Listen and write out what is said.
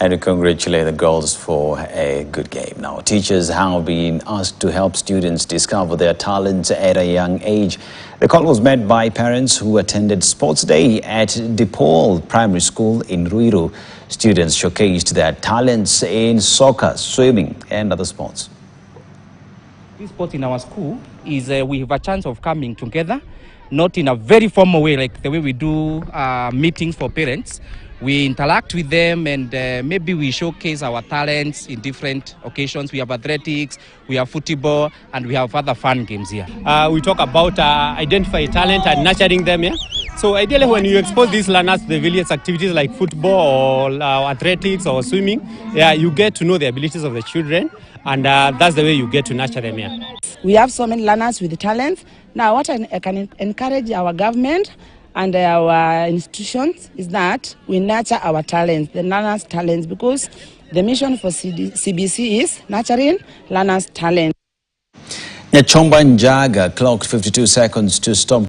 And to congratulate the girls for a good game. Now, teachers have been asked to help students discover their talents at a young age. The call was made by parents who attended Sports Day at DePaul Primary School in Ruiru. Students showcased their talents in soccer, swimming, and other sports. This sport in our school is we have a chance of coming together, not in a very formal way like the way we do meetings for parents. We interact with them and maybe we showcase our talents in different occasions. We have athletics, we have football, and we have other fun games here. We talk about identifying talent and nurturing them. Yeah? So ideally when you expose these learners to the various activities like football or athletics or swimming, yeah, you get to know the abilities of the children, and that's the way you get to nurture them. Yeah? We have so many learners with talents. Now what I can encourage our government and our institutions is that we nurture our talents, the learners' talents, because the mission for CBC is nurturing learners' talent. Nyachomba Njaga clocked 52 seconds to stop